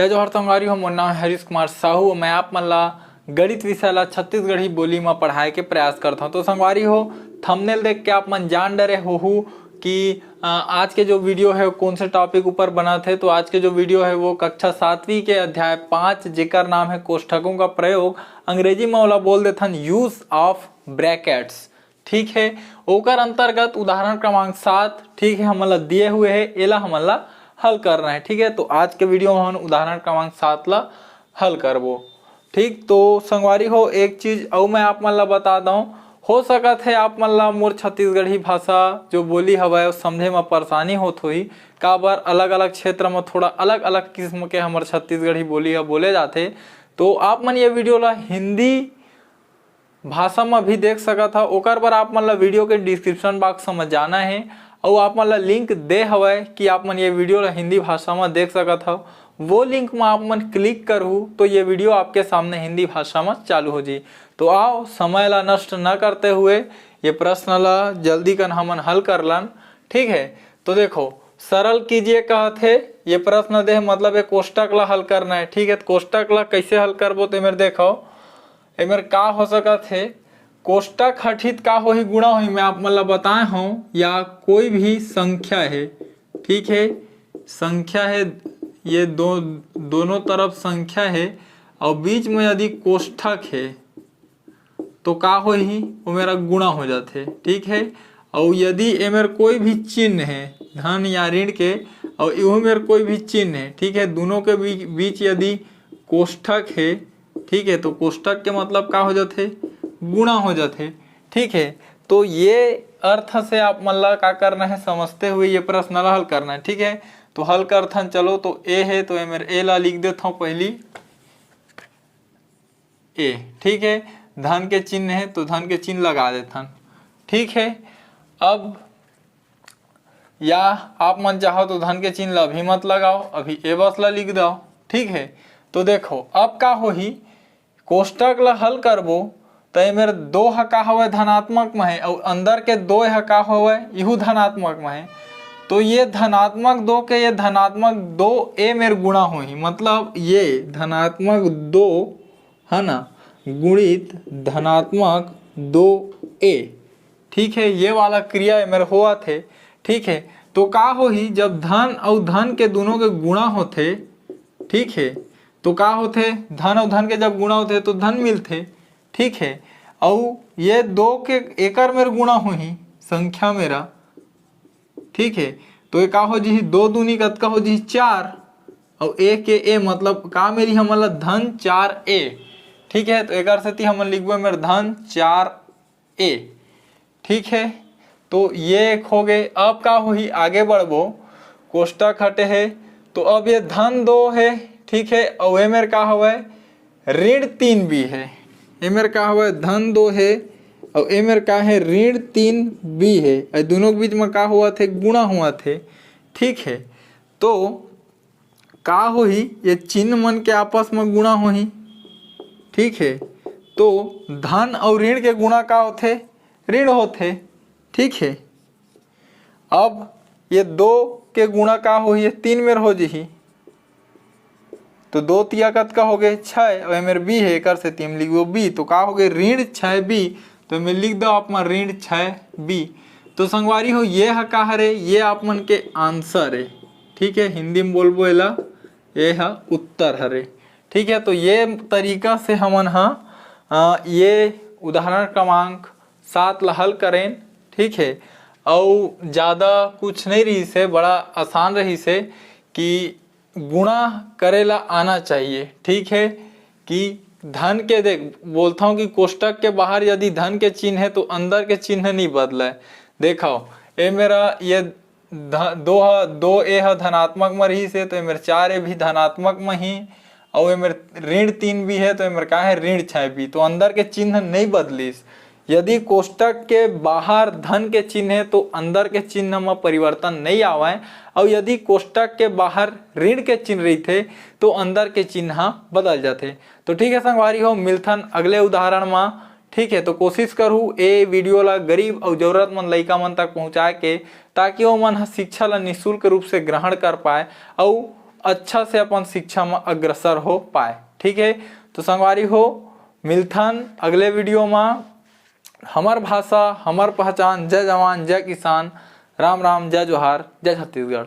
जय जोहर संगवारी हो, मोर नाम है हरीश कुमार साहू। मैं आप मन ला गणित विषय ला छत्तीसगढ़ी बोली में पढ़ाए के प्रयास करता हूँ। तो संगवारी हो, थंबनेल देख के आप मन जान डरे हो कि आज के जो वीडियो है वो कौन से टॉपिक ऊपर बना थे। तो आज के जो वीडियो है वो कक्षा 7वीं के अध्याय 5 जेकर नाम है कोष्ठकों का प्रयोग, अंग्रेजी में वाला बोल देथन यूज ऑफ ब्रैकेट्स। ठीक है, ओकर अंतर्गत उदाहरण क्रमांक 7 ठीक है हमन ला दिए हुए है, एला हमन ला हल करना है। ठीक है, तो आज के वीडियो में हम उदाहरण क्रमांक 7 ला हल करबो। ठीक, तो संगवारी हो एक चीज और मैं आप मन ला बता दूं, हो सकत है आप मन ला मोर छत्तीसगढ़ी भाषा जो बोली हवय समझे में परेशानी होत होही, काबर अलग अलग क्षेत्र में थोड़ा अलग अलग किस्म के हमर छत्तीसगढ़ी बोली है बोले जाते। तो आप मन ये वीडियो ला हिंदी भाषा में भी देख सकत हो, ओकर बर आप मन ला वीडियो के डिस्क्रिप्शन बॉक्स में जाना है और आप मन ला लिंक दे हवय कि आप मन ये वीडियो ला हिंदी भाषा में देख सकत हो। वो लिंक में आप मन क्लिक करूँ तो ये वीडियो आपके सामने हिंदी भाषा में चालू हो जी। तो आओ समय ला नष्ट न करते हुए ये प्रश्न ला जल्दी कर हमन हल कर लन। ठीक है, तो देखो सरल कीजिए कहते ये प्रश्न दे मतलब ये कोष्टक ला हल करना है। ठीक है, तो कोष्टक ला कैसे हल करबो तो मेरे देखो एमर का हो सकत है, कोष्टक हटित का हो ही गुणा होही मैं आप मन ला बताए हूँ, या कोई भी संख्या है। ठीक है, संख्या है, ये दोनों तरफ संख्या है और बीच में यदि कोष्ठक है तो का हो ही वो मेरा गुणा हो जाते। ठीक है, और यदि एमर कोई भी चिन्ह है धन या ऋण के और इहो मेर कोई भी चिन्ह है, ठीक है, दोनों के बीच यदि कोष्ठक है, ठीक है, तो कोष्ठक के मतलब का हो जाते, गुणा हो जाते। ठीक है, तो ये अर्थ से आप मन ला का करना है समझते हुए ये प्रश्न ला हल करना है। ठीक है, तो हल करथन चलो। तो ए है तो मेरे ए ला लिख देता हूँ पहली ए। ठीक है, धन के चिन्ह है तो धन के चिन्ह लगा देथन। ठीक है, अब या आप मन चाहो तो धन के चिन्ह ला अभी मत लगाओ, अभी ए बस ला लिख दो। ठीक है, तो देखो अब का हो ही कोष्टक ला हल करबो तो मेरे दो ह का हवे धनात्मक में है और अंदर के दो ह का हवे इहू धनात्मक में है। तो ये धनात्मक दो के ये धनात्मक दो ए मेरे गुणा होही, मतलब ये धनात्मक दो है ना गुणित धनात्मक दो ए। ठीक है, ये वाला क्रिया मेरे हुआ थे। ठीक है, तो का हो ही जब धन और धन के दोनों के गुणा होते, ठीक है, तो का होते धन और धन के जब गुणा होते तो धन मिलते। ठीक है, और ये दो के एकर मेरे गुणा हो ही संख्या मेरा। ठीक है, तो ये का हो जी दो दूनी कतका हो जी 4 और ए के ए मतलब का मेरी हमला धन 4 ए। ठीक है, तो एकर सेती हमन लिखबो मेरे धन 4 ए। ठीक है, तो ये एक हो गए। अब का हो ही आगे बढ़बो, कोष्टक हटे है तो अब ये धन 2 है। ठीक है, और ये मेरे का हवे ऋण 3 भी है, ये मेरे का हवे धन 2 है और ये मेरे का है ऋण 3 भी है, और दोनों के बीच में का हुआ थे गुणा हुआ थे। ठीक है, तो का हो ही ये चिन्ह मन के आपस में गुणा हो ही। ठीक है, तो धन और ऋण के गुणा का होते ऋण होते। ठीक है, अब ये 2 के गुणा का हो ये 3 मेर हो जी, तो 2 तिया कतका हो गए 6 और मेरे बी है कर से तीन लिखो बी, तो का हो गए ऋण 6 बी, तो मैं लिख दो आप मन ऋण 6 बी। तो संगवारी हो ये है का हरे, ये आप मन के आंसर है। ठीक है, हिंदी में बोलबो एला ये है उत्तर हरे। ठीक है, तो ये तरीका से हमन ये उदाहरण क्रमांक 7 ला हल करें। ठीक है, और ज़्यादा कुछ नहीं रही से, बड़ा आसान रही से कि गुणा करेला आना चाहिए। ठीक है, कि धन के देख बोलता हूँ कि कोष्टक के बाहर यदि धन के चिन्ह है तो अंदर के चिन्ह नहीं बदला है। देखो ये मेरा ये दो ए है धनात्मक में रही से, तो ये मेरे 4 ए भी धनात्मक में ही, और ये मेरे ऋण 3 भी है तो ये मेरे का है ऋण 6 भी, तो अंदर के चिन्ह नहीं बदलिस। यदि कोष्टक के बाहर धन के चिन्ह है तो अंदर के चिन्ह में परिवर्तन नहीं आवे, और यदि कोष्टक के बाहर ऋण के चिन्ह रही थे तो अंदर के चिन्ह बदल जाते। तो ठीक है संगवारी हो, मिलथन अगले उदाहरण में। ठीक है, तो कोशिश करूँ ए वीडियो ला गरीब और जरूरतमंद लइका मन तक पहुँचाए के, ताकि वो मन शिक्षा ला निःशुल्क रूप से ग्रहण कर पाए और अच्छा से अपन शिक्षा में अग्रसर हो पाए। ठीक है, तो संगवारी हो मिलथन अगले वीडियो में। हमर भाषा हमर पहचान। जय जवान जय किसान। राम राम, जय जोहार, जय छत्तीसगढ़।